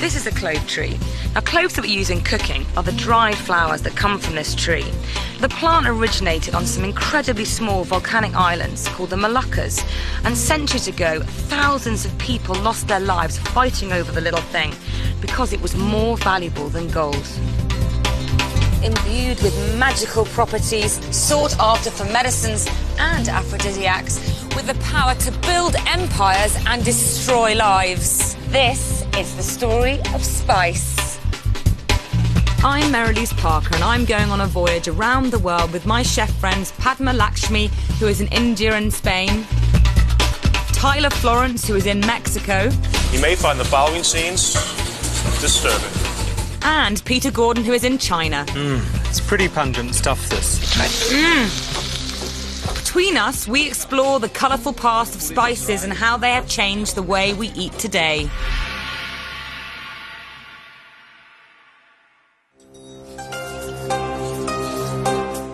This is a clove tree. Now, cloves that we use in cooking are the dried flowers that come from this tree. The plant originated on some incredibly small volcanic islands called the Moluccas, and centuries ago, thousands of people lost their lives fighting over the little thing because it was more valuable than gold. Imbued with magical properties, sought after for medicines and aphrodisiacs, with the power to build empires and destroy lives. This is the story of spice. I'm Merrilies Parker, and I'm going on a voyage around the world with my chef friends Padma Lakshmi, who is in India and Spain, Tyler Florence, who is in Mexico. You may find the following scenes disturbing. And Peter Gordon, who is in China. It's pretty pungent stuff, this. Between us, we explore the colourful past of spices and how they have changed the way we eat today.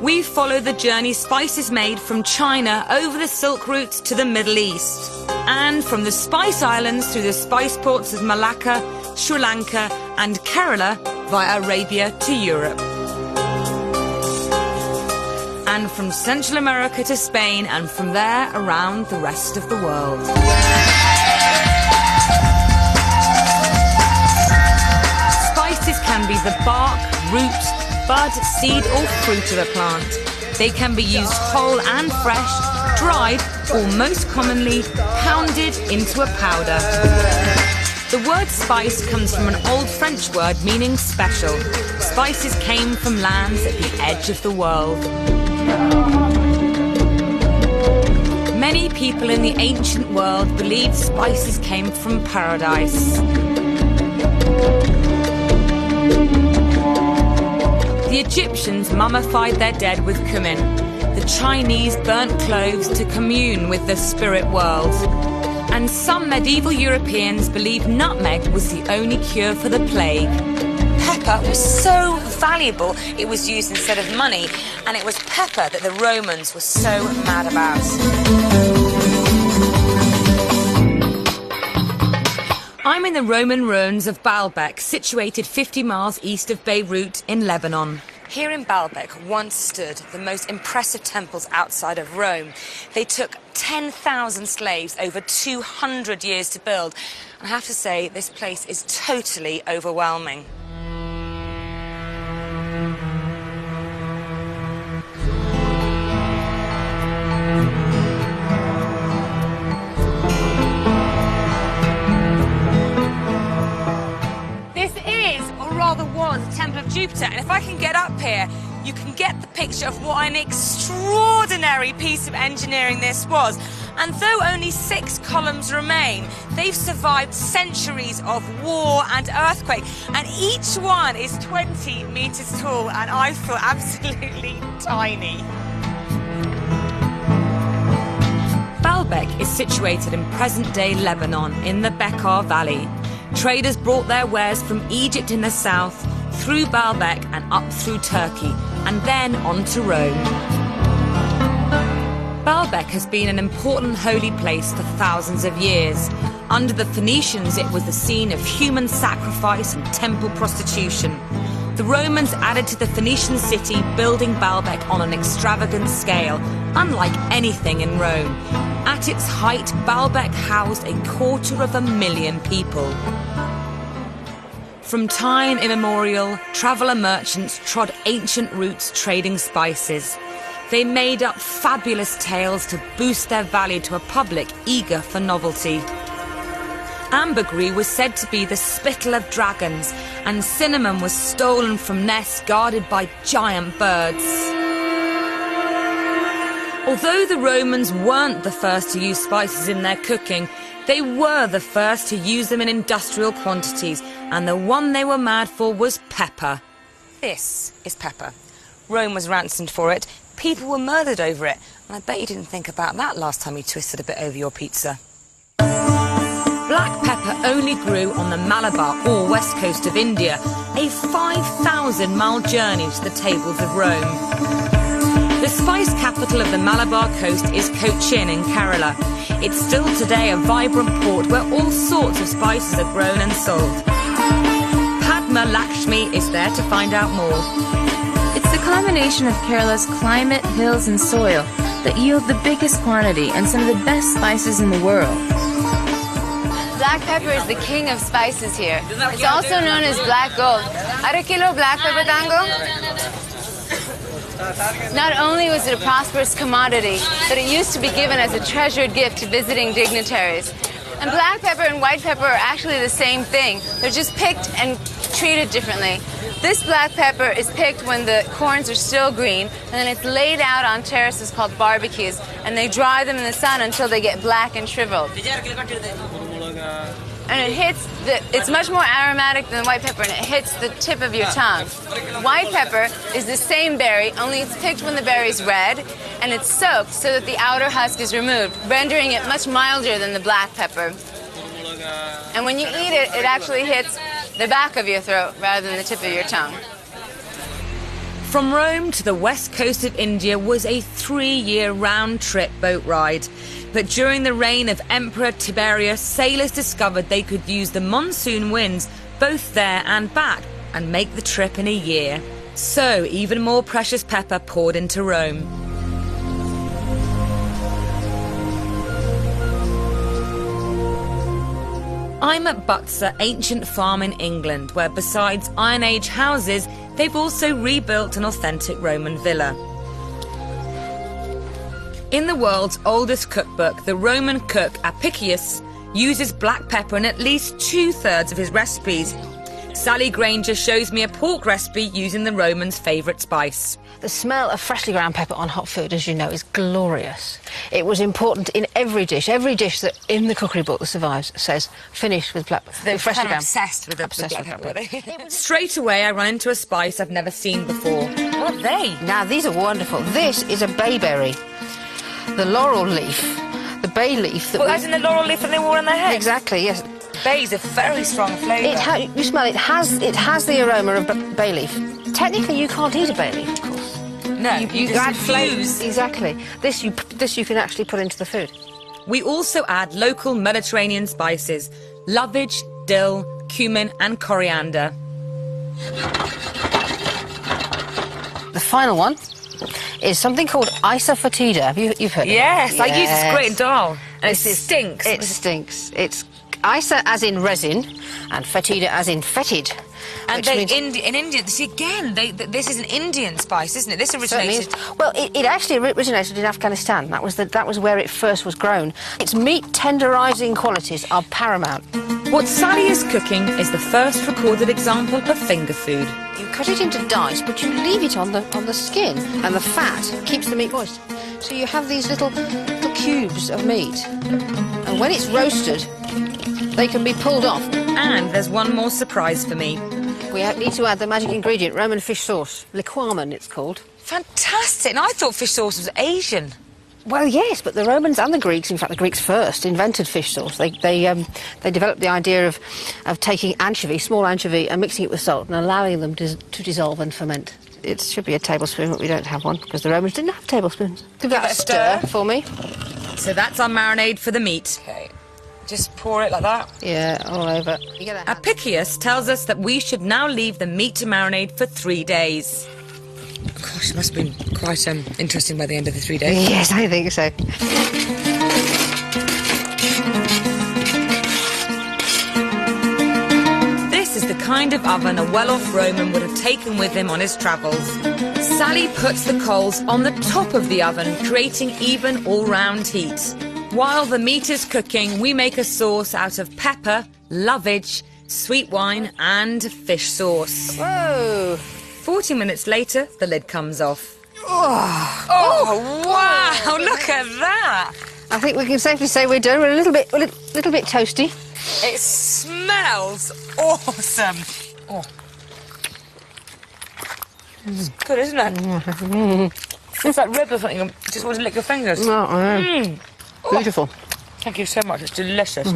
We follow the journey spices made from China over the Silk Route to the Middle East, and from the Spice Islands through the spice ports of Malacca, Sri Lanka and Kerala via Arabia to Europe. And from Central America to Spain, and from there around the rest of the world. Spices can be the bark, root, bud, seed or fruit of a plant. They can be used whole and fresh, dried, or most commonly pounded into a powder. The word spice comes from an old French word meaning special. Spices came from lands at the edge of the world. Many people in the ancient world believed spices came from paradise. The Egyptians mummified their dead with cumin. The Chinese burnt cloves to commune with the spirit world. And some medieval Europeans believed nutmeg was the only cure for the plague. Pepper was so valuable it was used instead of money, and it was pepper that the Romans were so mad about. I'm in the Roman ruins of Baalbek, situated 50 miles east of Beirut in Lebanon. Here in Baalbek once stood the most impressive temples outside of Rome. They took 10,000 slaves over 200 years to build. And I have to say, this place is totally overwhelming. The Temple of Jupiter, and if I can get up here, you can get the picture of what an extraordinary piece of engineering this was. And though only 6 columns remain, they've survived centuries of war and earthquake, and each one is 20 meters tall, and I feel absolutely tiny. Baalbek is situated in present-day Lebanon in the Bekaa Valley. Traders brought their wares from Egypt in the south, through Baalbek and up through Turkey, and then on to Rome. Baalbek has been an important holy place for thousands of years. Under the Phoenicians, it was the scene of human sacrifice and temple prostitution. The Romans added to the Phoenician city, building Baalbek on an extravagant scale, unlike anything in Rome. At its height, Baalbek housed 250,000 people. From time immemorial, traveller merchants trod ancient routes trading spices. They made up fabulous tales to boost their value to a public eager for novelty. Ambergris was said to be the spittle of dragons, and cinnamon was stolen from nests guarded by giant birds. Although the Romans weren't the first to use spices in their cooking, they were the first to use them in industrial quantities, and the one they were mad for was pepper. This is pepper. Rome was ransomed for it, people were murdered over it, and I bet you didn't think about that last time you twisted a bit over your pizza. Black pepper only grew on the Malabar or west coast of India, a 5,000-mile journey to the tables of Rome. The spice capital of the Malabar coast is Cochin in Kerala. It's still today a vibrant port where all sorts of spices are grown and sold. Padma Lakshmi is there to find out more. It's the combination of Kerala's climate, hills and soil that yield the biggest quantity and some of the best spices in the world. Black pepper is the king of spices here. It's also known as black gold. Ara kilo black pepper tango? Not only was it a prosperous commodity, but it used to be given as a treasured gift to visiting dignitaries. And black pepper and white pepper are actually the same thing. They're just picked and treated differently. This black pepper is picked when the corns are still green, and then it's laid out on terraces called barbecues, and they dry them in the sun until they get black and shriveled. And it's much more aromatic than white pepper, and it hits the tip of your tongue. White pepper is the same berry, only it's picked when the berry's red, and it's soaked so that the outer husk is removed, rendering it much milder than the black pepper. And when you eat it, it actually hits the back of your throat rather than the tip of your tongue. From Rome to the west coast of India was a 3-year round-trip boat ride. But during the reign of Emperor Tiberius, sailors discovered they could use the monsoon winds both there and back and make the trip in a year. So even more precious pepper poured into Rome. I'm at Butser ancient farm in England, where besides Iron Age houses, they've also rebuilt an authentic Roman villa. In the world's oldest cookbook, the Roman cook Apicius uses black pepper in at least 2/3 of his recipes. Sally Granger shows me a pork recipe using the Romans' favourite spice. The smell of freshly ground pepper on hot food, as you know, is glorious. It was important in every dish. Every dish that in the cookery book that survives says finished with black pepper. They're freshly ground. Obsessed with black pepper. Straight away, I run into a spice I've never seen before. What are they? Now, these are wonderful. This is a bayberry. The laurel leaf, the bay leaf. Well, as in the laurel leaf that they wore on their head? Exactly, yes. Bay's a very strong flavour. You smell it. It has the aroma of bay leaf. Technically, you can't eat a bay leaf, of course. No, you add flavours. Exactly. This you can actually put into the food. We also add local Mediterranean spices: lovage, dill, cumin, and coriander. The final one is something called isa fetida. You've heard of it? Yes, I use this great dal. And it stinks. It stinks. It's isa as in resin, and fetida as in fetid. And in India, see again, this is an Indian spice, isn't it? This originated. Well, it actually originated in Afghanistan. That was where it first was grown. Its meat tenderising qualities are paramount. What Sally is cooking is the first recorded example of finger food. You cut it into dice, but you leave it on the skin, and the fat keeps the meat moist. So you have these little cubes of meat, and when it's roasted, they can be pulled off. And there's one more surprise for me. We need to add the magic ingredient, Roman fish sauce. Liquamen, it's called. Fantastic. And I thought fish sauce was Asian. Well, yes, but the Romans and the Greeks, in fact, the Greeks first, invented fish sauce. They developed the idea of taking anchovy, small anchovy, and mixing it with salt and allowing them to dissolve and ferment. It should be a tablespoon, but we don't have one because the Romans didn't have tablespoons. Give that a stir for me. So that's our marinade for the meat. Okay. Just pour it like that? Yeah, all over. Apicius tells us that we should now leave the meat to marinate for 3 days. Gosh, it must have been quite interesting by the end of the 3 days. Yes, I think so. This is the kind of oven a well-off Roman would have taken with him on his travels. Sally puts the coals on the top of the oven, creating even all-round heat. While the meat is cooking, we make a sauce out of pepper, lovage, sweet wine and fish sauce. Whoa! 40 minutes later, the lid comes off. Oh, wow! Look at that! I think we can safely say we're done. We're a little bit toasty. It smells awesome. Oh. It's good, isn't it? It's like rib or something. You just want to lick your fingers. Oh, I know. Beautiful. Thank you so much. It's delicious.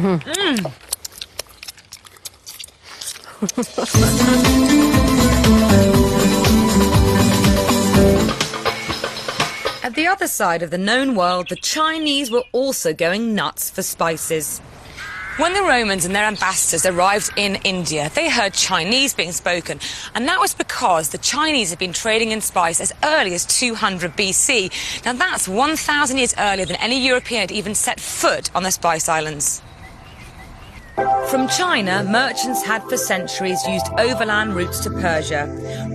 At the other side of the known world, the Chinese were also going nuts for spices. When the Romans and their ambassadors arrived in India, they heard Chinese being spoken, and that was because the Chinese had been trading in spice as early as 200 BC. Now that's 1,000 years earlier than any European had even set foot on the Spice Islands. From China, merchants had for centuries used overland routes to Persia,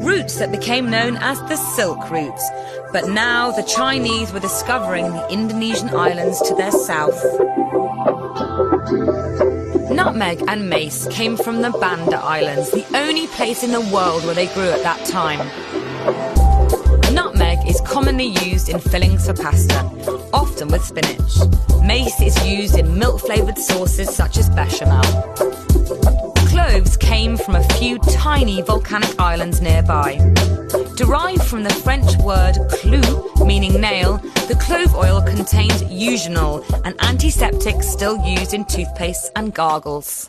routes that became known as the Silk Routes. But now the Chinese were discovering the Indonesian islands to their south. Nutmeg and mace came from the Banda Islands, the only place in the world where they grew at that time. Nutmeg is commonly used in fillings for pasta, often with spinach. Mace is used in milk-flavoured sauces such as bechamel. Cloves came from a few tiny volcanic islands nearby. Derived from the French word clou, meaning nail, the clove oil contained eugenol, an antiseptic still used in toothpaste and gargles.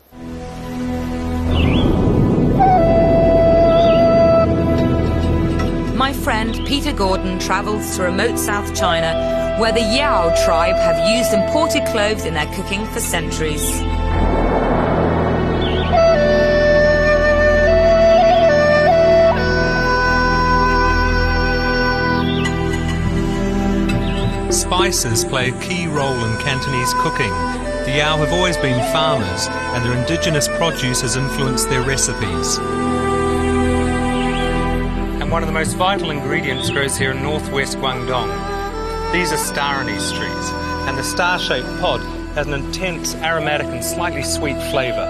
My friend Peter Gordon travels to remote South China, where the Yao tribe have used imported cloves in their cooking for centuries. Spices play a key role in Cantonese cooking. The Yao have always been farmers, and their indigenous produce has influenced their recipes. And one of the most vital ingredients grows here in northwest Guangdong. These are star anise trees, and the star-shaped pod has an intense aromatic and slightly sweet flavour.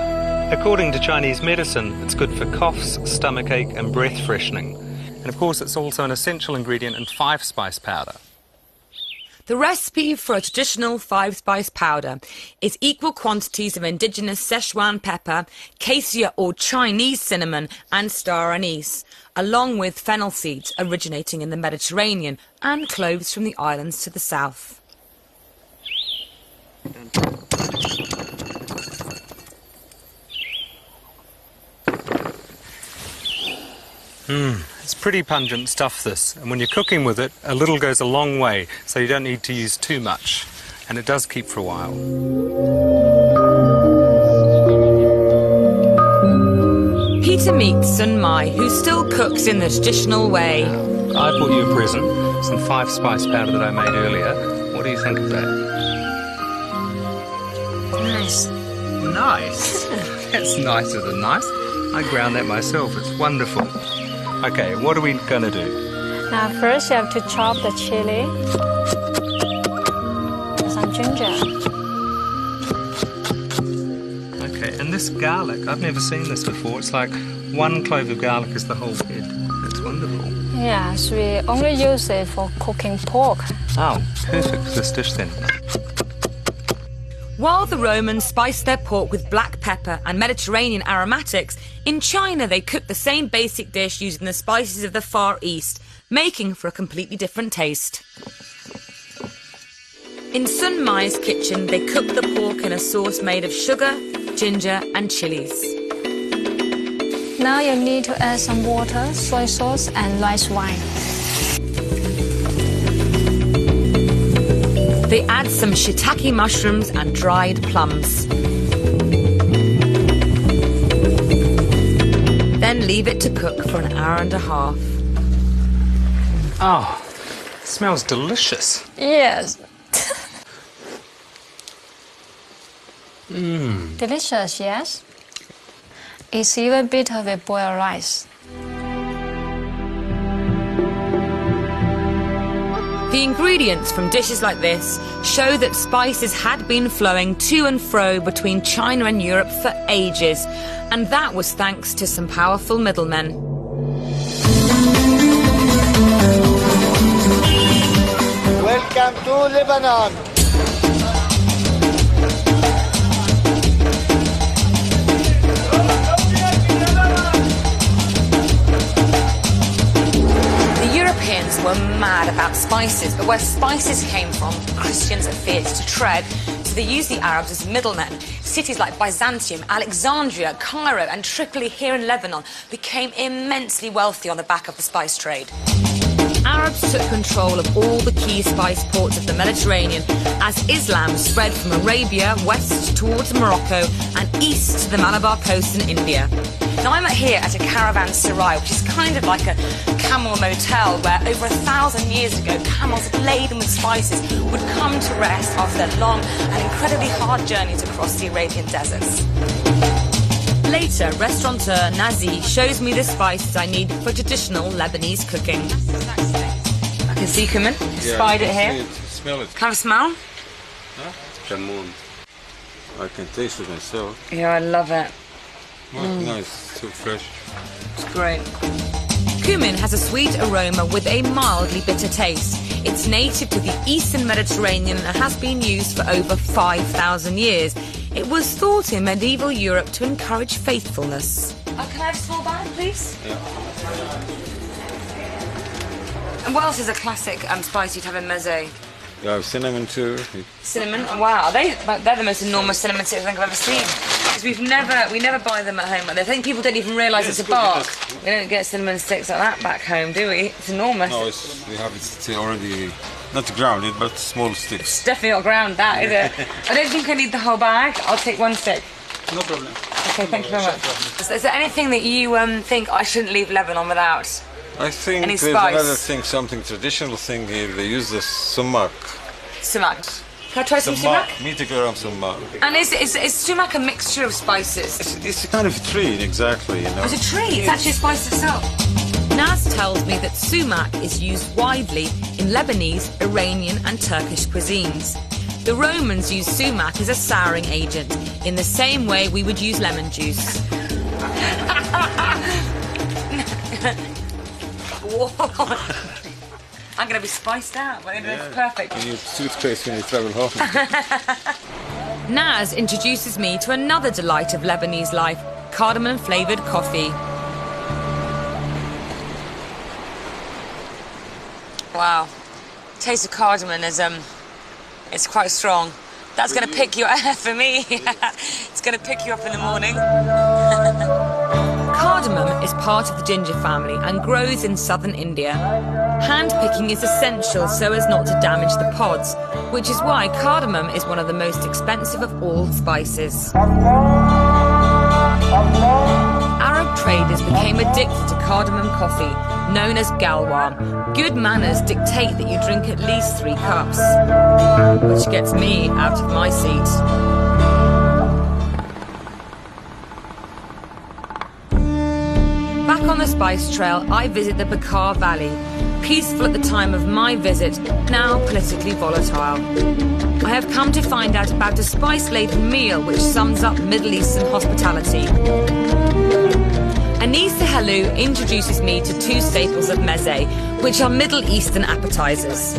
According to Chinese medicine, it's good for coughs, stomachache and breath freshening. And of course it's also an essential ingredient in five-spice powder. The recipe for a traditional five-spice powder is equal quantities of indigenous Szechuan pepper, cassia or Chinese cinnamon and star anise, along with fennel seeds originating in the Mediterranean and cloves from the islands to the south. It's pretty pungent stuff, this, and when you're cooking with it, a little goes a long way, so you don't need to use too much, and it does keep for a while. Peter meets Sun Mai, who still cooks in the traditional way. I bought you a present, some five-spice powder that I made earlier. What do you think of that? Nice. Nice? That's nicer than nice. I ground that myself, it's wonderful. Okay, what are we going to do? Now first you have to chop the chili, some ginger. Okay, and this garlic, I've never seen this before. It's like one clove of garlic is the whole head. That's wonderful. Yes, we only use it for cooking pork. Oh, perfect for this dish then. While the Romans spiced their pork with black pepper and Mediterranean aromatics, in China they cooked the same basic dish using the spices of the Far East, making for a completely different taste. In Sun Mai's kitchen, they cooked the pork in a sauce made of sugar, ginger and chilies. Now you need to add some water, soy sauce and rice wine. They add some shiitake mushrooms and dried plums. Then leave it to cook for an hour and a half. Oh, it smells delicious. Yes. Delicious, yes? It's even better with boiled rice. The ingredients from dishes like this show that spices had been flowing to and fro between China and Europe for ages, and that was thanks to some powerful middlemen. Welcome to Lebanon. Europeans were mad about spices, but where spices came from, Christians feared to tread, so they used the Arabs as middlemen. Cities like Byzantium, Alexandria, Cairo and Tripoli here in Lebanon became immensely wealthy on the back of the spice trade. Arabs took control of all the key spice ports of the Mediterranean as Islam spread from Arabia west towards Morocco and east to the Malabar coast in India. Now I'm here at a caravanserai, which is kind of like a camel motel where over 1,000 years ago camels laden with spices would come to rest after their long and incredibly hard journeys across the Arabian deserts. Later, restaurateur Nazi shows me the spices I need for traditional Lebanese cooking. I can see cumin. Spied it here. Smell it. Can I have a smell? Huh? Jamon. I can taste it myself. Yeah, I love it. Nice, too fresh. It's great. Cumin has a sweet aroma with a mildly bitter taste. It's native to the eastern Mediterranean and has been used for over 5,000 years. It was thought in medieval Europe to encourage faithfulness. Can I have a small bag, please? Yeah. And what else is a classic spice you'd have in meze? You have cinnamon too. Cinnamon? Wow, they're the most enormous cinnamon sticks I think I've ever seen. Because we never buy them at home. I think people don't even realise it's a bark. We don't get cinnamon sticks like that back home, do we? It's enormous. No, we have it already, not grounded, but small sticks. It's definitely not ground, that, is it? I don't think I need the whole bag. I'll take one stick. No problem. Okay, thank you very much. Is there anything that you think I shouldn't leave Lebanon without? I think Any there's spice? another thing, something traditional thing here. They use the sumac. Sumac. Can I try some sumac? Meter gram sumac. And is sumac a mixture of spices? It's a kind of a tree, exactly, you know. It's a tree. It's actually a spice itself. Naz tells me that sumac is used widely in Lebanese, Iranian and Turkish cuisines. The Romans used sumac as a souring agent, in the same way we would use lemon juice. Whoa. I'm going to be spiced out, but it's perfect. You need toothpaste when you travel home. Naz introduces me to another delight of Lebanese life, cardamom-flavoured coffee. Wow. Taste of cardamom is, it's quite strong. That's going to pick you up for me. It's going to pick you up in the morning. Cardamom is part of the ginger family and grows in southern India. Hand-picking is essential so as not to damage the pods, which is why cardamom is one of the most expensive of all spices. Arab traders became addicted to cardamom coffee, known as galwa. Good manners dictate that you drink at least 3 cups, which gets me out of my seat. Back on the spice trail, I visit the Bekaa Valley. Peaceful at the time of my visit, now politically volatile. I have come to find out about a spice-laden meal which sums up Middle Eastern hospitality. Anissa Helou introduces me to 2 staples of meze, which are Middle Eastern appetizers.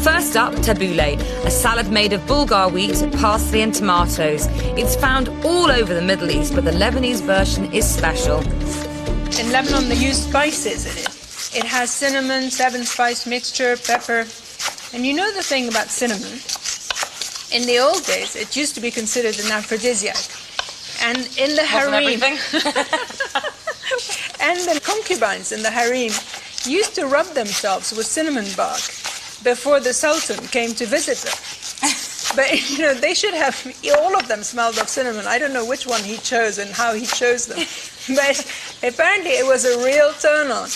First up, tabbouleh, a salad made of Bulgar wheat, parsley and tomatoes. It's found all over the Middle East, but the Lebanese version is special. In Lebanon, they use spices in it. It has cinnamon, 7-spice mixture, pepper. And you know the thing about cinnamon? In the old days, it used to be considered an aphrodisiac. And in the harem, and the concubines in the harem used to rub themselves with cinnamon bark before the Sultan came to visit them. But, you know, they should have, all of them smelled of cinnamon. I don't know which one he chose and how he chose them. But apparently it was a real turn-on.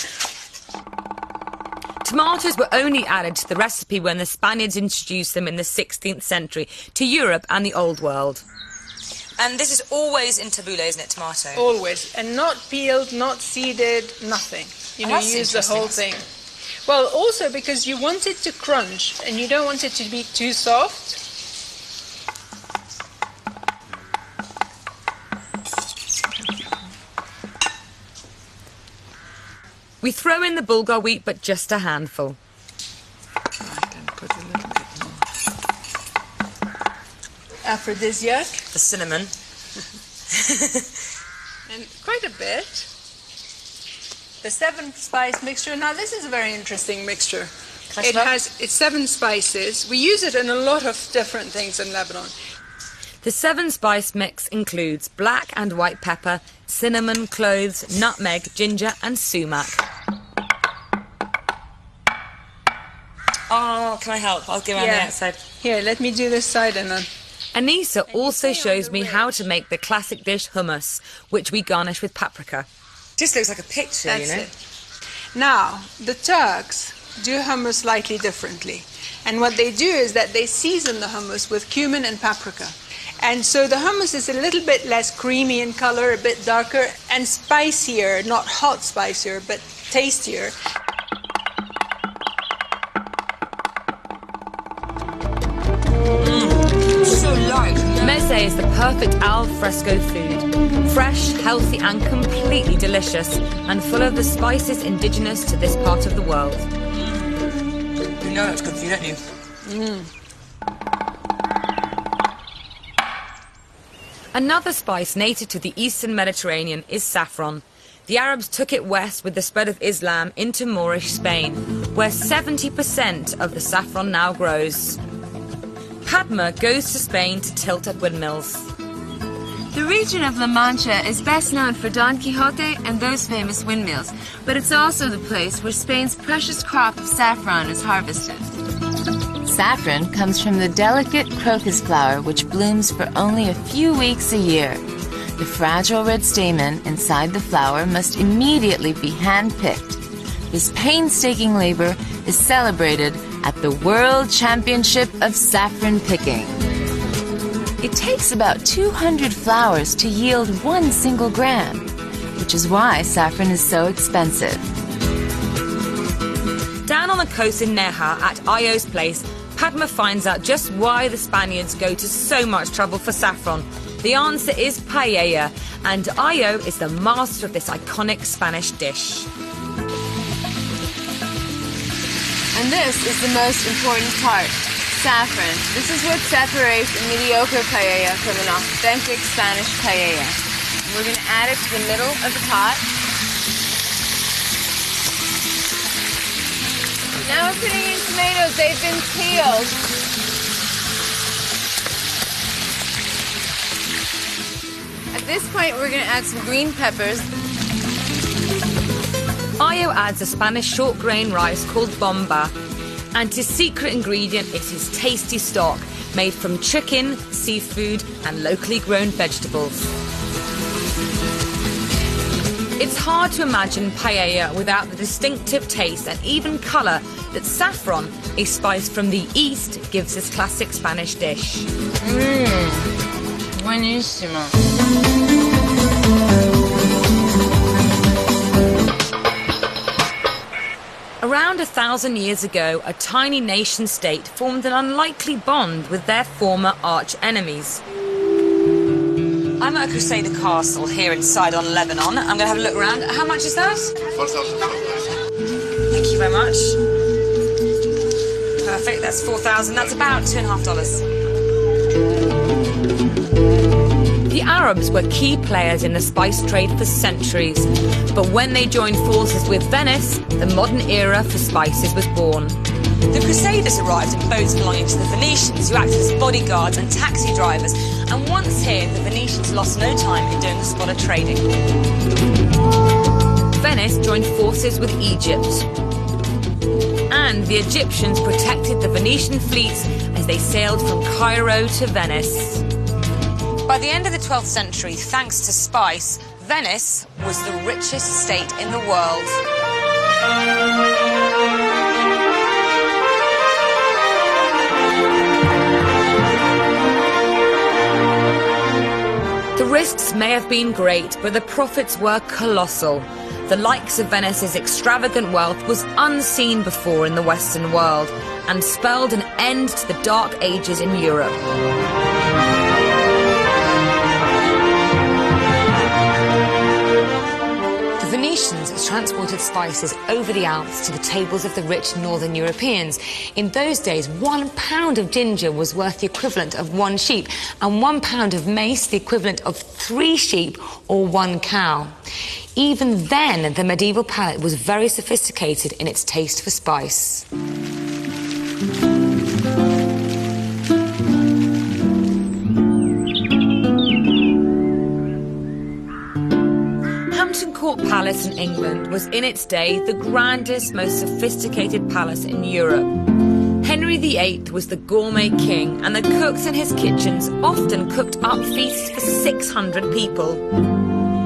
Tomatoes were only added to the recipe when the Spaniards introduced them in the 16th century to Europe and the Old World. And this is always in tabbouleh, isn't it, tomato? Always. And not peeled, not seeded, nothing. You know, you use the whole thing. Well, also because you want it to crunch and you don't want it to be too soft. We throw in the Bulgar wheat, but just a handful. Aphrodisiac. The cinnamon. And quite a bit. The 7-spice mixture. Now, this is a very interesting mixture. It's 7 spices. We use it in a lot of different things in Lebanon. The 7-spice mix includes black and white pepper, cinnamon, cloves, nutmeg, ginger and sumac. Oh, can I help? I'll go around the outside. Here, let me do this side and then. Anissa also shows me how to make the classic dish hummus, which we garnish with paprika. Just looks like a picture, That's you know. it. Now, the Turks do hummus slightly differently. And what they do is that they season the hummus with cumin and paprika. And so the hummus is a little bit less creamy in color, a bit darker, and spicier, not hot spicier, but tastier. So light. Meze is the perfect al fresco food. Fresh, healthy and completely delicious, and full of the spices indigenous to this part of the world. You know that's good for you, don't you? Another spice native to the eastern Mediterranean is saffron. The Arabs took it west with the spread of Islam into Moorish Spain, where 70% of the saffron now grows. Padma goes to Spain to tilt at windmills. The region of La Mancha is best known for Don Quixote and those famous windmills, but it's also the place where Spain's precious crop of saffron is harvested. Saffron comes from the delicate crocus flower which blooms for only a few weeks a year. The fragile red stamen inside the flower must immediately be hand-picked. This painstaking labor is celebrated at the World Championship of Saffron Picking. It takes about 200 flowers to yield 1 single gram, which is why saffron is so expensive. Down on the coast in Neja at Io's place, Padma finds out just why the Spaniards go to so much trouble for saffron. The answer is paella, and Io is the master of this iconic Spanish dish. And this is the most important part, saffron. This is what separates a mediocre paella from an authentic Spanish paella. We're going to add it to the middle of the pot. Now we're putting in tomatoes. They've been peeled. At this point, we're going to add some green peppers. Io adds a Spanish short grain rice called bomba, and his secret ingredient is his tasty stock, made from chicken, seafood, and locally grown vegetables. It's hard to imagine paella without the distinctive taste and even colour that saffron, a spice from the east, gives this classic Spanish dish. Buenísimo. Around 1,000 years ago, a tiny nation-state formed an unlikely bond with their former arch-enemies. I'm at a Crusader castle here inside on Lebanon. I'm going to have a look around. How much is that? 4,000. Thank you very much. Perfect, that's 4,000. That's about $2.50. The Arabs were key players in the spice trade for centuries, but when they joined forces with Venice, the modern era for spices was born. The Crusaders arrived in boats belonging to the Venetians, who acted as bodyguards and taxi drivers, and once here, the Venetians lost no time in doing the spot of trading. Venice joined forces with Egypt, and the Egyptians protected the Venetian fleets as they sailed from Cairo to Venice. By the end of the 12th century, thanks to spice, Venice was the richest state in the world. The risks may have been great, but the profits were colossal. The likes of Venice's extravagant wealth was unseen before in the Western world and spelled an end to the Dark Ages in Europe. The Venetians transported spices over the Alps to the tables of the rich northern Europeans. In those days, 1 pound of ginger was worth the equivalent of 1 sheep, and 1 pound of mace the equivalent of 3 sheep or 1 cow. Even then, the medieval palate was very sophisticated in its taste for spice. Hampton Court Palace in England was in its day the grandest, most sophisticated palace in Europe. Henry VIII was the gourmet king, and the cooks in his kitchens often cooked up feasts for 600 people.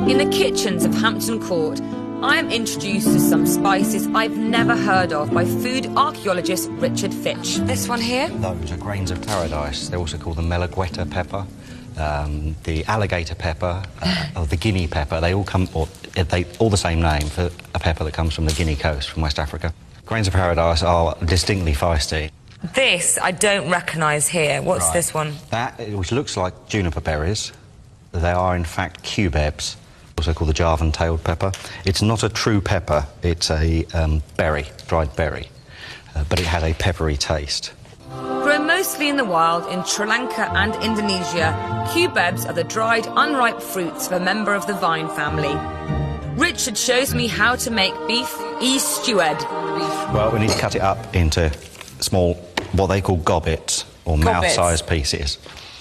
In the kitchens of Hampton Court, I am introduced to some spices I've never heard of by food archaeologist Richard Fitch. This one here? Those are grains of paradise. They're also called the Malagueta pepper, the alligator pepper, or the Guinea pepper. They all come, all the same name for a pepper that comes from the Guinea coast, from West Africa. Grains of paradise are distinctly feisty. This I don't recognise here. What's this one? That, which looks like juniper berries, they are in fact cubebs, also called the Javan-tailed pepper. It's not a true pepper, it's a berry, dried berry, but it had a peppery taste. Grown mostly in the wild in Sri Lanka and Indonesia, cubebs are the dried, unripe fruits of a member of the vine family. Richard shows me how to make beef stewed. Well, we need to cut it up into small, what they call gobbets, or mouth-sized pieces.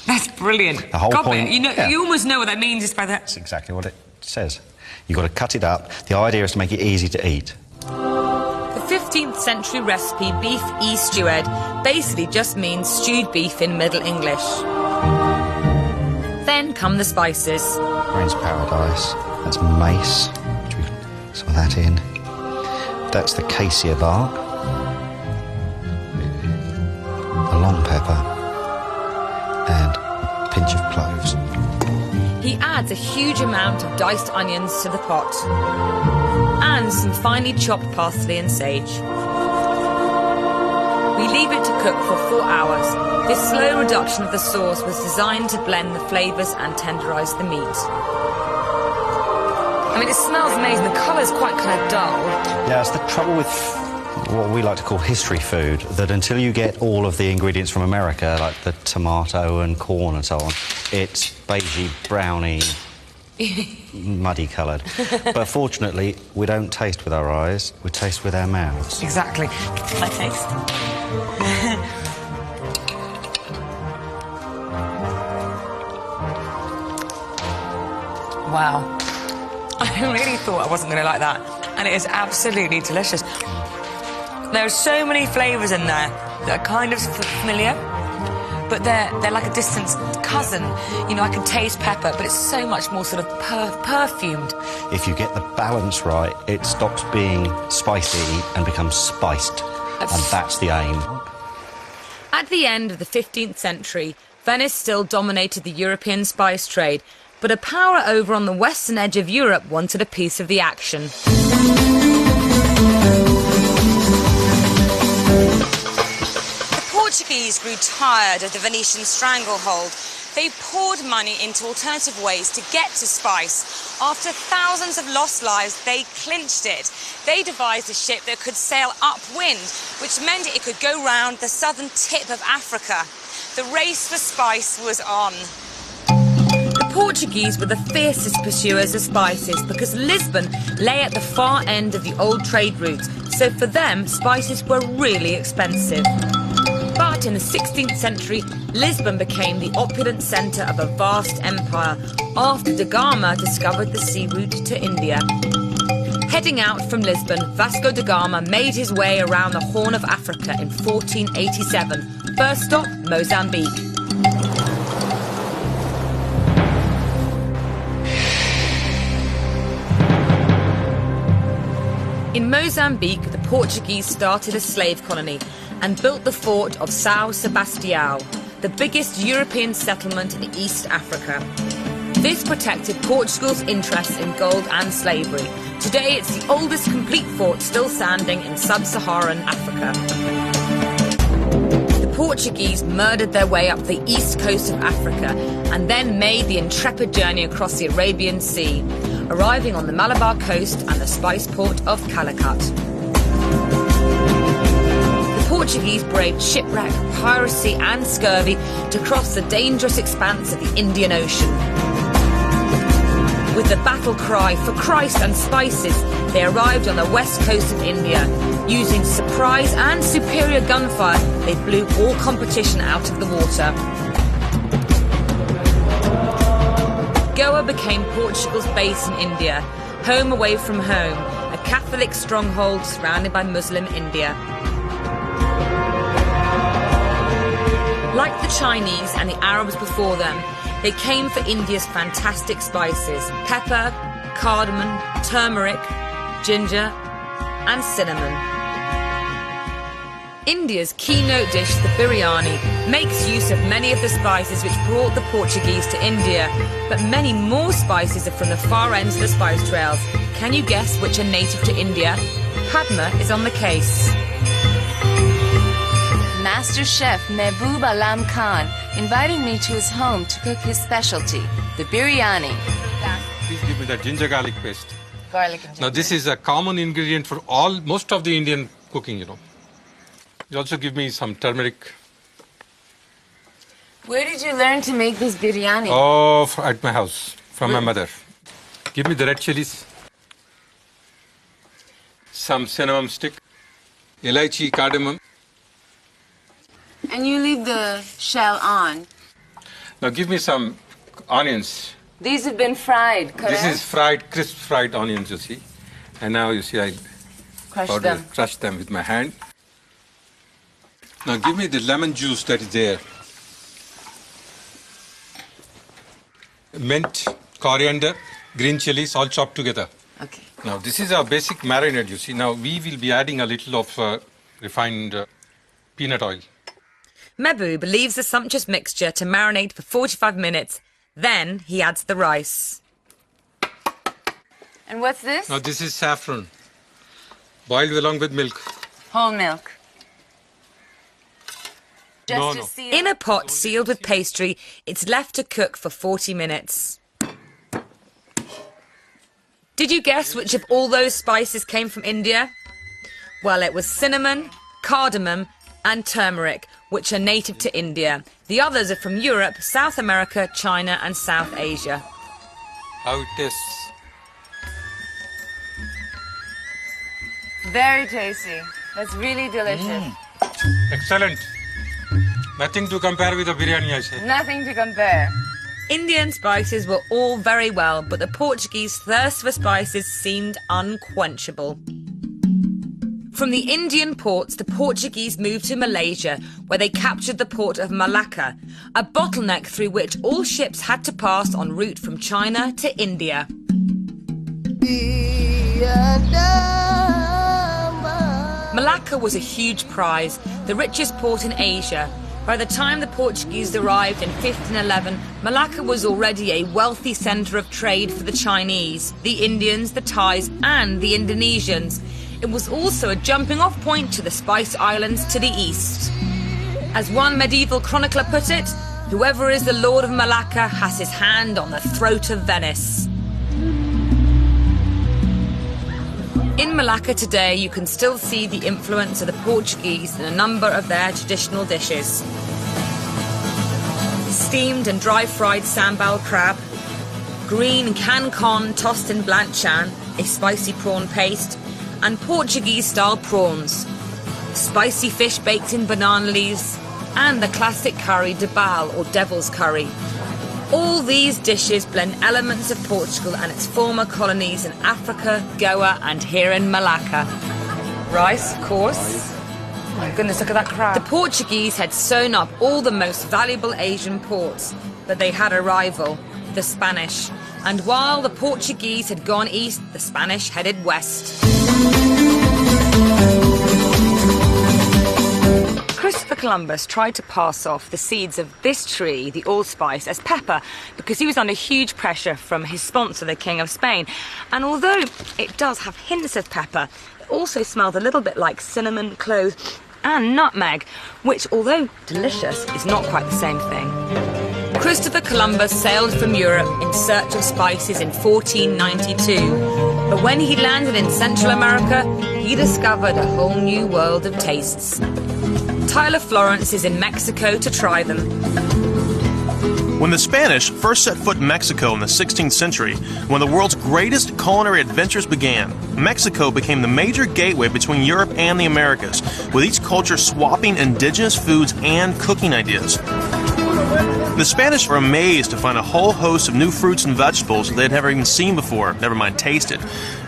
That's brilliant. The whole point... You know, you almost know what that means just by that. That's exactly what it says. You've got to cut it up. The idea is to make it easy to eat. The 15th century recipe, beef stewed, basically just means stewed beef in Middle English. Then come the spices. Grains of paradise. That's mace. Some of that in. That's the cassia bark. The long pepper. And a pinch of cloves. He adds a huge amount of diced onions to the pot. And some finely chopped parsley and sage. We leave it to cook for 4 hours. This slow reduction of the sauce was designed to blend the flavours and tenderise the meat. I mean, it smells amazing. The colour's quite kind of dull. Yeah, it's the trouble with what we like to call history food, that until you get all of the ingredients from America, like the tomato and corn and so on, it's beigey, browny, muddy coloured. But fortunately, we don't taste with our eyes, we taste with our mouths. Exactly. Can I taste? Wow. I really thought I wasn't going to like that, and it is absolutely delicious. There are so many flavours in there that are kind of familiar, but they're like a distant cousin. You know, I can taste pepper, but it's so much more sort of perfumed. If you get the balance right, it stops being spicy and becomes spiced, and that's the aim. At the end of the 15th century, Venice still dominated the European spice trade, but a power over on the western edge of Europe wanted a piece of the action. The Portuguese grew tired of the Venetian stranglehold. They poured money into alternative ways to get to spice. After thousands of lost lives, they clinched it. They devised a ship that could sail upwind, which meant it could go round the southern tip of Africa. The race for spice was on. The Portuguese were the fiercest pursuers of spices because Lisbon lay at the far end of the old trade routes, so for them, spices were really expensive. But in the 16th century, Lisbon became the opulent centre of a vast empire after Da Gama discovered the sea route to India. Heading out from Lisbon, Vasco da Gama made his way around the Horn of Africa in 1487. First stop, Mozambique. In Mozambique, the Portuguese started a slave colony and built the fort of São Sebastião, the biggest European settlement in East Africa. This protected Portugal's interests in gold and slavery. Today, it's the oldest complete fort still standing in sub-Saharan Africa. The Portuguese murdered their way up the east coast of Africa and then made the intrepid journey across the Arabian Sea, arriving on the Malabar coast and the spice port of Calicut. The Portuguese braved shipwreck, piracy and scurvy to cross the dangerous expanse of the Indian Ocean. With the battle cry for Christ and spices, they arrived on the west coast of India. Using surprise and superior gunfire, they blew all competition out of the water. Goa became Portugal's base in India, home away from home, a Catholic stronghold surrounded by Muslim India. Like the Chinese and the Arabs before them, they came for India's fantastic spices: pepper, cardamom, turmeric, ginger, and cinnamon. India's keynote dish, the biryani, makes use of many of the spices which brought the Portuguese to India, but many more spices are from the far ends of the spice trails. Can you guess which are native to India? Padma is on the case. Master Chef Mehboob Alam Khan invited me to his home to cook his specialty, the biryani. Please give me that ginger garlic paste. Garlic and ginger. Now this is a common ingredient for most of the Indian cooking, you know. You also give me some turmeric. Where did you learn to make this biryani? Oh, at my house, from my mother. Give me the red chilies. Some cinnamon stick. Elaichi, cardamom. And you leave the shell on. Now give me some onions. These have been fried, correct? This is fried, crisp fried onions, you see. And now you see I crush them with my hand. Now give me the lemon juice that is there. Mint, coriander, green chilies, all chopped together. Okay. Now this is our basic marinade, you see. Now we will be adding a little of refined peanut oil. Mehboob leaves the sumptuous mixture to marinate for 45 minutes. Then he adds the rice. And what's this? Now this is saffron, boiled along with milk. Whole milk. No. In a pot sealed with pastry, it's left to cook for 40 minutes. Did you guess which of all those spices came from India? Well, it was cinnamon, cardamom, and turmeric, which are native to India. The others are from Europe, South America, China, and South Asia. How it tastes? Very tasty. That's really delicious. Excellent. Nothing to compare with the biryani, I say. Nothing to compare. Indian spices were all very well, but the Portuguese thirst for spices seemed unquenchable. From the Indian ports, the Portuguese moved to Malaysia, where they captured the port of Malacca, a bottleneck through which all ships had to pass en route from China to India. Malacca was a huge prize, the richest port in Asia. By the time the Portuguese arrived in 1511, Malacca was already a wealthy centre of trade for the Chinese, the Indians, the Thais, and the Indonesians. It was also a jumping-off point to the Spice Islands to the east. As one medieval chronicler put it, whoever is the Lord of Malacca has his hand on the throat of Venice. In Malacca today, you can still see the influence of the Portuguese in a number of their traditional dishes. Steamed and dry-fried sambal crab, green cancon tossed in blanchan, a spicy prawn paste, and Portuguese-style prawns, spicy fish baked in banana leaves, and the classic curry de bal, or devil's curry. All these dishes blend elements of Portugal and its former colonies in Africa, Goa, and here in Malacca. Rice, of course. Oh my goodness, look at that crab. The Portuguese had sewn up all the most valuable Asian ports, but they had a rival, the Spanish. And while the Portuguese had gone east, the Spanish headed west. Christopher Columbus tried to pass off the seeds of this tree, the allspice, as pepper because he was under huge pressure from his sponsor, the King of Spain. And although it does have hints of pepper, it also smells a little bit like cinnamon, cloves, and nutmeg, which, although delicious, is not quite the same thing. Christopher Columbus sailed from Europe in search of spices in 1492. But when he landed in Central America, he discovered a whole new world of tastes. Tyler Florence is in Mexico to try them. When the Spanish first set foot in Mexico in the 16th century, one of the world's greatest culinary adventures began, Mexico became the major gateway between Europe and the Americas, with each culture swapping indigenous foods and cooking ideas. The Spanish were amazed to find a whole host of new fruits and vegetables they'd never even seen before, never mind tasted.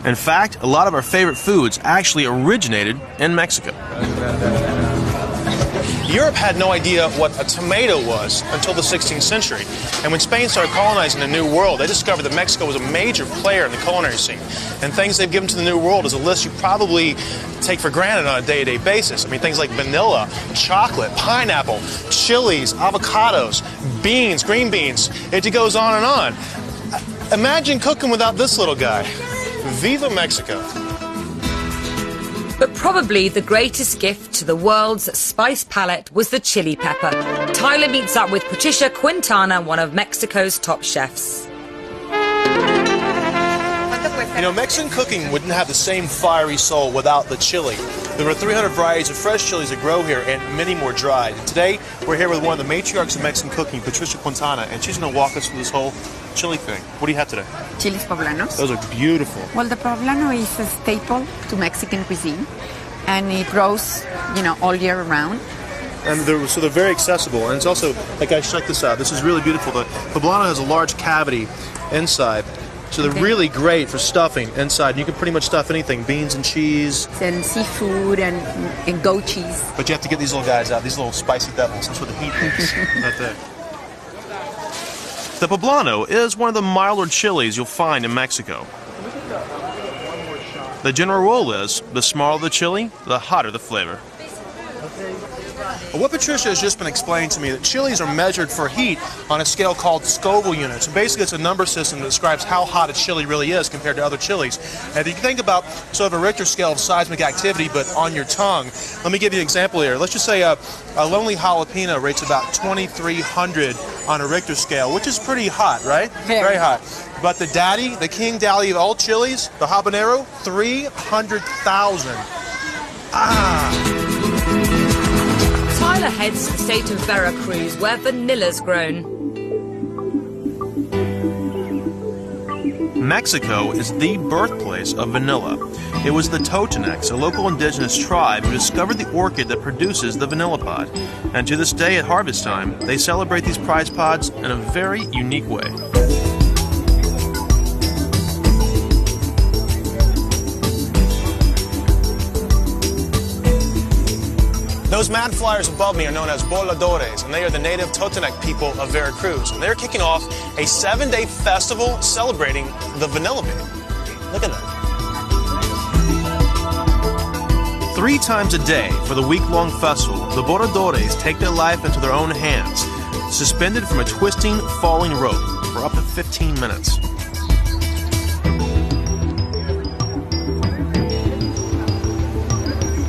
In fact, a lot of our favorite foods actually originated in Mexico. Europe had no idea what a tomato was until the 16th century. And when Spain started colonizing the New World, they discovered that Mexico was a major player in the culinary scene. And things they've given to the New World is a list you probably take for granted on a day-to-day basis. I mean, things like vanilla, chocolate, pineapple, chilies, avocados, beans, green beans. It just goes on and on. Imagine cooking without this little guy. Viva Mexico. But probably the greatest gift to the world's spice palette was the chili pepper. Tyler meets up with Patricia Quintana, one of Mexico's top chefs. You know, Mexican cooking wouldn't have the same fiery soul without the chili. There are 300 varieties of fresh chilies that grow here and many more dried. And today, we're here with one of the matriarchs of Mexican cooking, Patricia Quintana, and she's going to walk us through this whole chili thing. What do you have today? Chiles poblanos. Those are beautiful. Well, the poblano is a staple to Mexican cuisine, and it grows, all year round. And so they're very accessible, and it's also, guys, check this out. This is really beautiful. The poblano has a large cavity inside, so they're really great for stuffing inside. You can pretty much stuff anything, beans and cheese. And seafood and goat cheese. But you have to get these little guys out, these little spicy devils. That's what the heat is right there. The poblano is one of the milder chilies you'll find in Mexico. The general rule is, the smaller the chili, the hotter the flavor. What Patricia has just been explaining to me, that chilies are measured for heat on a scale called Scoville units. And basically it's a number system that describes how hot a chili really is compared to other chilies. And if you think about sort of a Richter scale of seismic activity, but on your tongue, let me give you an example here. Let's just say a lonely jalapeno rates about 2,300 on a Richter scale, which is pretty hot, right? Very hot. But the king daddy of all chilies, the habanero, 300,000. Tyler heads to the state of Veracruz, where vanilla's grown. Mexico is the birthplace of vanilla. It was the Totonacs, a local indigenous tribe, who discovered the orchid that produces the vanilla pod. And to this day at harvest time, they celebrate these prize pods in a very unique way. Those mad flyers above me are known as voladores, and they are the native Totonac people of Veracruz. And they're kicking off a 7-day festival celebrating the vanilla bean. Look at that. 3 times a day for the week-long festival, the voladores take their life into their own hands, suspended from a twisting, falling rope for up to 15 minutes.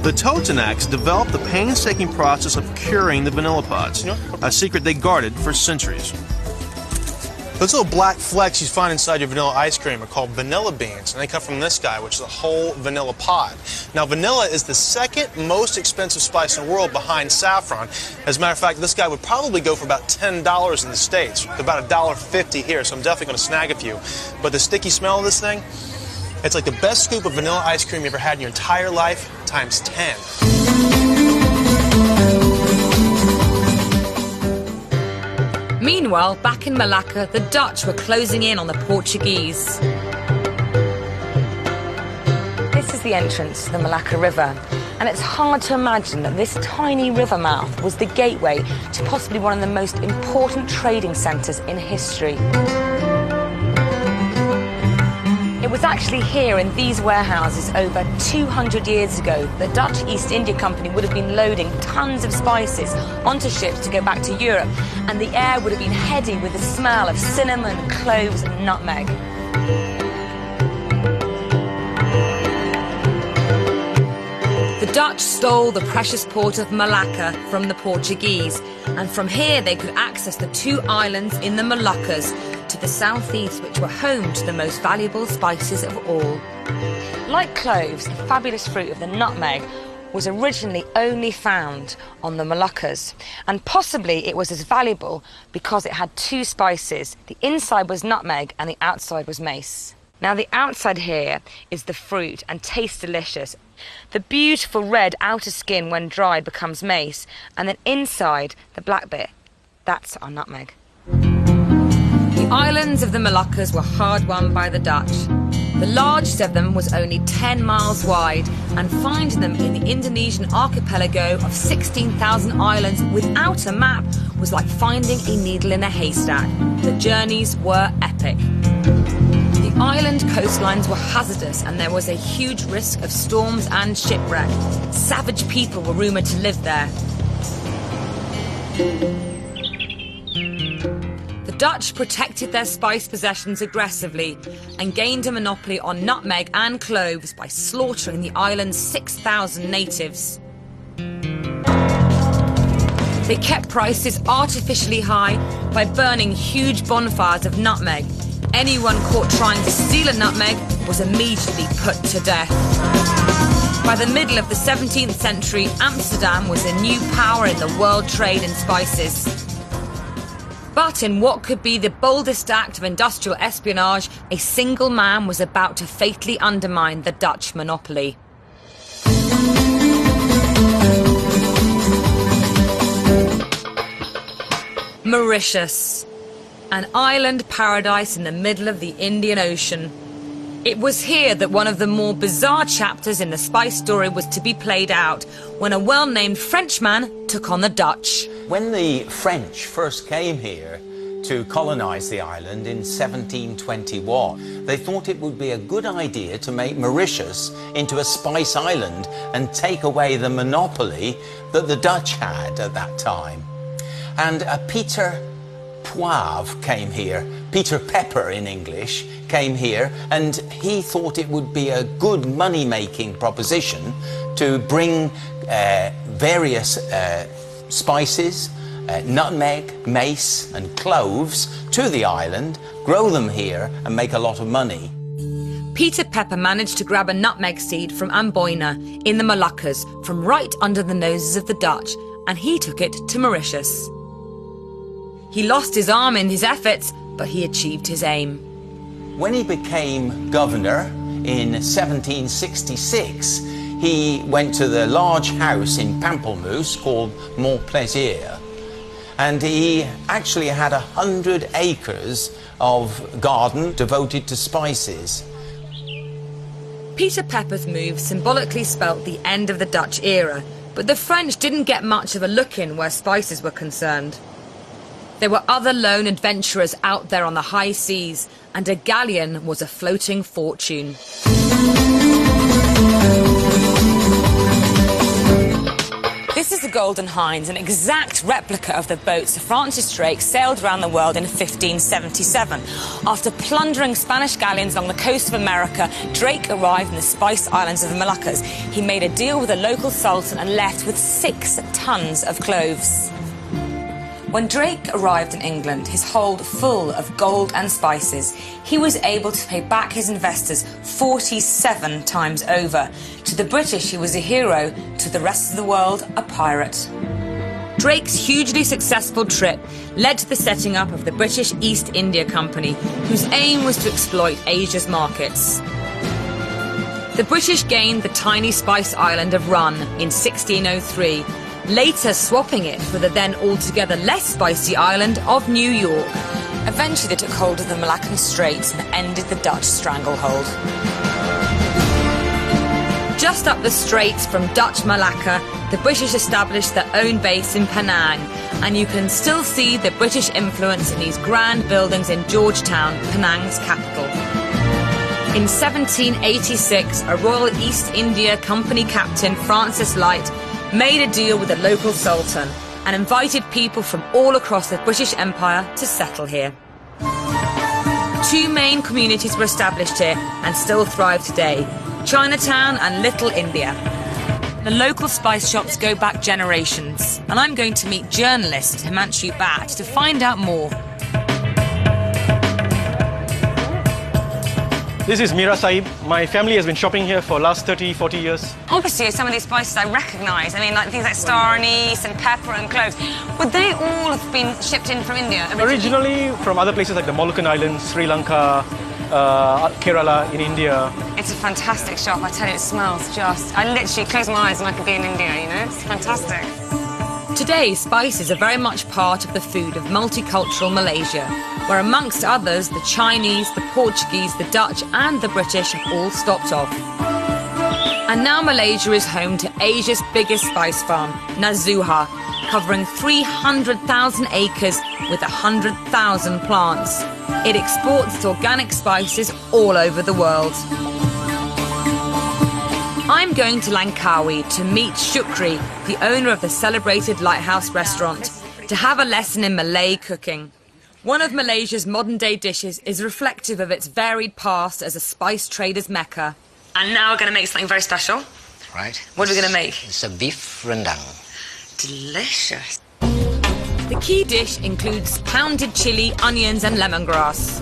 The Totonacs developed the painstaking process of curing the vanilla pods, a secret they guarded for centuries. Those little black flecks you find inside your vanilla ice cream are called vanilla beans, and they come from this guy, which is a whole vanilla pod. Now, vanilla is the second most expensive spice in the world behind saffron. As a matter of fact, this guy would probably go for about $10 in the States, about $1.50 here, so I'm definitely going to snag a few. But the sticky smell of this thing, it's like the best scoop of vanilla ice cream you ever had in your entire life, times 10. Meanwhile, back in Malacca, the Dutch were closing in on the Portuguese. This is the entrance to the Malacca River, and it's hard to imagine that this tiny river mouth was the gateway to possibly one of the most important trading centres in history. It was actually here in these warehouses over 200 years ago the Dutch East India Company would have been loading tons of spices onto ships to go back to Europe, and the air would have been heady with the smell of cinnamon, cloves and nutmeg. The Dutch stole the precious port of Malacca from the Portuguese, and from here they could access the 2 islands in the Moluccas to the southeast, which were home to the most valuable spices of all. Like cloves, the fabulous fruit of the nutmeg was originally only found on the Moluccas, and possibly it was as valuable because it had 2 spices. The inside was nutmeg and the outside was mace. Now the outside here is the fruit and tastes delicious. The beautiful red outer skin when dried becomes mace, and then inside, the black bit, that's our nutmeg. The islands of the Moluccas were hard won by the Dutch. The largest of them was only 10 miles wide, and finding them in the Indonesian archipelago of 16,000 islands without a map was like finding a needle in a haystack. The journeys were epic. The island coastlines were hazardous, and there was a huge risk of storms and shipwreck. Savage people were rumoured to live there. The Dutch protected their spice possessions aggressively and gained a monopoly on nutmeg and cloves by slaughtering the island's 6,000 natives. They kept prices artificially high by burning huge bonfires of nutmeg. Anyone caught trying to steal a nutmeg was immediately put to death. By the middle of the 17th century, Amsterdam was a new power in the world trade in spices. But in what could be the boldest act of industrial espionage, a single man was about to fatally undermine the Dutch monopoly. Mauritius, an island paradise in the middle of the Indian Ocean. It was here that one of the more bizarre chapters in the spice story was to be played out, when a well-named Frenchman took on the Dutch. When the French first came here to colonise the island in 1721, they thought it would be a good idea to make Mauritius into a spice island and take away the monopoly that the Dutch had at that time. And Peter Poivre came here, Peter Pepper in English, came here, and he thought it would be a good money-making proposition to bring various spices, nutmeg, mace and cloves to the island, grow them here and make a lot of money. Peter Pepper managed to grab a nutmeg seed from Amboina in the Moluccas from right under the noses of the Dutch, and he took it to Mauritius. He lost his arm in his efforts, but he achieved his aim. When he became governor in 1766, he went to the large house in Pamplemousse called Montplaisir, and he actually had 100 acres of garden devoted to spices. Peter Pepper's move symbolically spelt the end of the Dutch era, but the French didn't get much of a look in where spices were concerned. There were other lone adventurers out there on the high seas, and a galleon was a floating fortune. This is the Golden Hind, an exact replica of the boat Sir Francis Drake sailed around the world in 1577. After plundering Spanish galleons along the coast of America, Drake arrived in the Spice Islands of the Moluccas. He made a deal with the local sultan and left with 6 tons of cloves. When Drake arrived in England, his hold full of gold and spices, he was able to pay back his investors 47 times over. To the British, he was a hero. To the rest of the world, a pirate. Drake's hugely successful trip led to the setting up of the British East India Company, whose aim was to exploit Asia's markets. The British gained the tiny spice island of Run in 1603, later swapping it for the then altogether less spicy island of New York. Eventually they took hold of the Malaccan Straits and ended the Dutch stranglehold. Just up the straits from Dutch Malacca, the British established their own base in Penang, and you can still see the British influence in these grand buildings in Georgetown, Penang's capital. In 1786, a Royal East India Company captain, Francis Light, made a deal with the local sultan and invited people from all across the British Empire to settle here. 2 main communities were established here and still thrive today: Chinatown and Little India. The local spice shops go back generations, and I'm going to meet journalist Himanshu Bhatt to find out more. This is Mira Saib. My family has been shopping here for the last 30, 40 years. Obviously, some of these spices I recognise. I mean, like things like star anise and pepper and cloves. Would they all have been shipped in from India? Originally from other places like the Moluccan Islands, Sri Lanka, Kerala in India. It's a fantastic shop. I tell you, it smells just... I literally close my eyes and I could be in India, you know? It's fantastic. Today, spices are very much part of the food of multicultural Malaysia, where amongst others, the Chinese, the Portuguese, the Dutch and the British have all stopped off. And now Malaysia is home to Asia's biggest spice farm, Nazuha, covering 300,000 acres with 100,000 plants. It exports its organic spices all over the world. I'm going to Langkawi to meet Shukri, the owner of the celebrated Lighthouse restaurant, to have a lesson in Malay cooking. One of Malaysia's modern-day dishes is reflective of its varied past as a spice trader's mecca. And now we're going to make something very special. Right. What are we going to make? It's a beef rendang. Delicious. The key dish includes pounded chili, onions and lemongrass.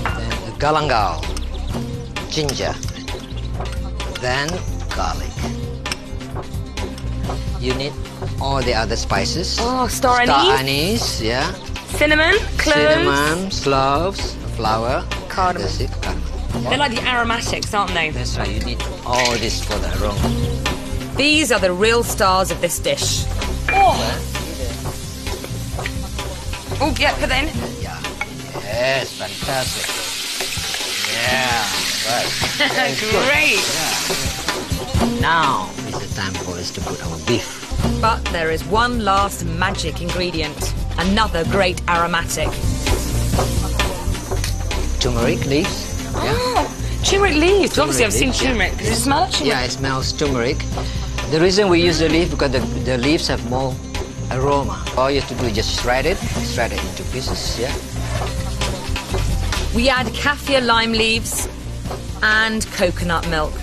Then galangal, ginger, then garlic. You need all the other spices. Oh, star anise. Star anise, yeah. Cinnamon, cloves. Cinnamon, cloves, flour. Cardamom. That's it, cardamom. They're like the aromatics, aren't they? That's right, you need all this for the aroma. These are the real stars of this dish. Oh, yeah, put that in. Yeah. Yes, fantastic. Yeah, right. Great. Yeah. Now is the time for us to put our beef. But there is one last magic ingredient. Another great aromatic. Turmeric leaves. Yeah. Oh, turmeric leaves. Obviously, I've seen turmeric. Does it smell like turmeric? Yeah, it smells turmeric. The reason we use the leaf because the leaves have more aroma. All you have to do is just shred it into pieces, yeah. We add kaffir lime leaves and coconut milk.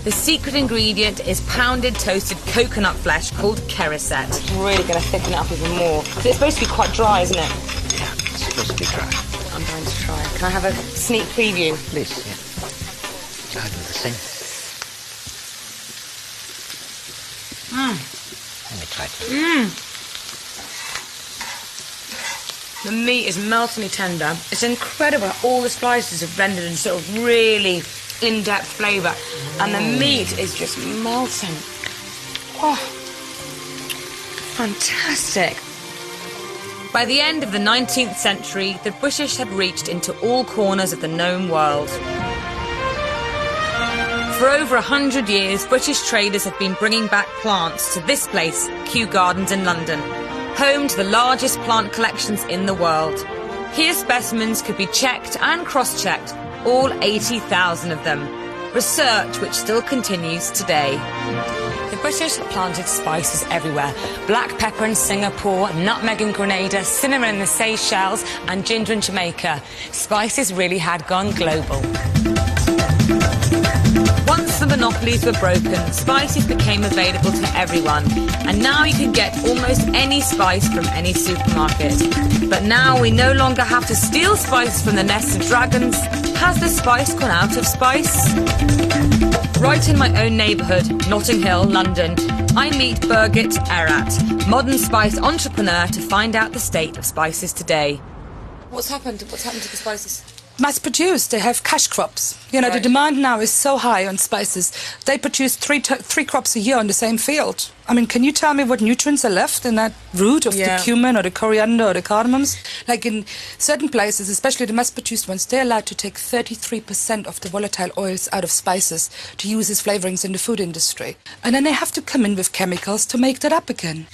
The secret ingredient is pounded toasted coconut flesh called keriset. It's really going to thicken it up even more. It's supposed to be quite dry, isn't it? Yeah, it's supposed to be dry. I'm going to try. Can I have a sneak preview? Please, yeah. I'll do the same. Let me try it. The meat is meltingly tender. It's incredible how all the spices have blended in sort of really in-depth flavour. And the meat is just melting. Oh, fantastic. By the end of the 19th century, the British had reached into all corners of the known world. For over 100 years, British traders have been bringing back plants to this place, Kew Gardens in London, home to the largest plant collections in the world. Here specimens could be checked and cross-checked, all 80,000 of them. Research which still continues today. The British planted spices everywhere. Black pepper in Singapore, nutmeg in Grenada, cinnamon in the Seychelles and ginger in Jamaica. Spices really had gone global. Once the monopolies were broken, spices became available to everyone. And now you can get almost any spice from any supermarket. But now we no longer have to steal spices from the nests of dragons. Has the spice gone out of spice? Right in my own neighbourhood, Notting Hill, London, I meet Birgit Erat, modern spice entrepreneur, to find out the state of spices today. What's happened? What's happened to the spices? Mass produced. They have cash crops. You know, right. The demand now is so high on spices. They produce three crops a year on the same field. I mean, can you tell me what nutrients are left in that root of the cumin or the coriander or the cardamoms? Like in certain places, especially the mass-produced ones, they're allowed to take 33% of the volatile oils out of spices to use as flavourings in the food industry. And then they have to come in with chemicals to make that up again.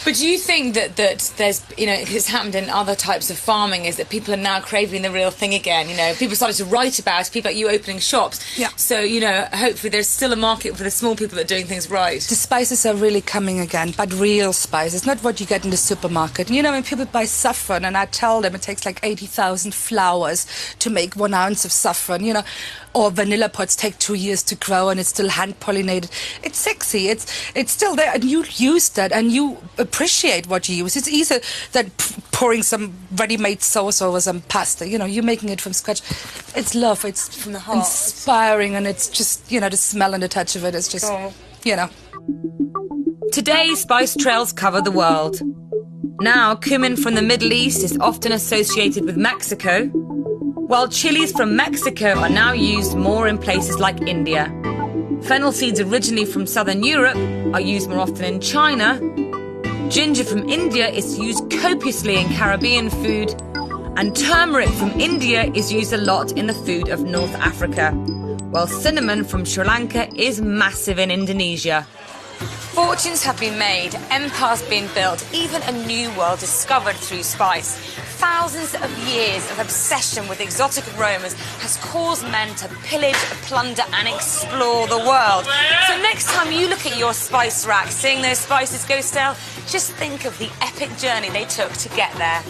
But do you think that there's, you know, it's happened in other types of farming, is that people are now craving the real thing again? You know, people started to write about it, people like you opening shops. Yeah. So, you know, hopefully there's still a market for the small people that are doing things right. The spices are really coming again, but real spices, not what you get in the supermarket. You know, when people buy saffron, and I tell them it takes like 80,000 flowers to make 1 ounce of saffron, you know, or vanilla pods take 2 years to grow and it's still hand-pollinated. It's sexy, it's still there, and you use that and you appreciate what you use. It's easier than pouring some ready-made sauce over some pasta. You know, you're making it from scratch. It's love, it's from the heart. Inspiring, and it's just, you know, the smell and the touch of it is just, you know. Today, spice trails cover the world. Now, cumin from the Middle East is often associated with Mexico, while chilies from Mexico are now used more in places like India. Fennel seeds originally from southern Europe are used more often in China. ginger from India is used copiously in Caribbean food, and turmeric from India is used a lot in the food of North Africa, while cinnamon from Sri Lanka is massive in Indonesia. Fortunes have been made, empires been built, even a new world discovered through spice. Thousands of years of obsession with exotic aromas has caused men to pillage, plunder and explore the world. So next time you look at your spice rack, seeing those spices go stale, just think of the epic journey they took to get there.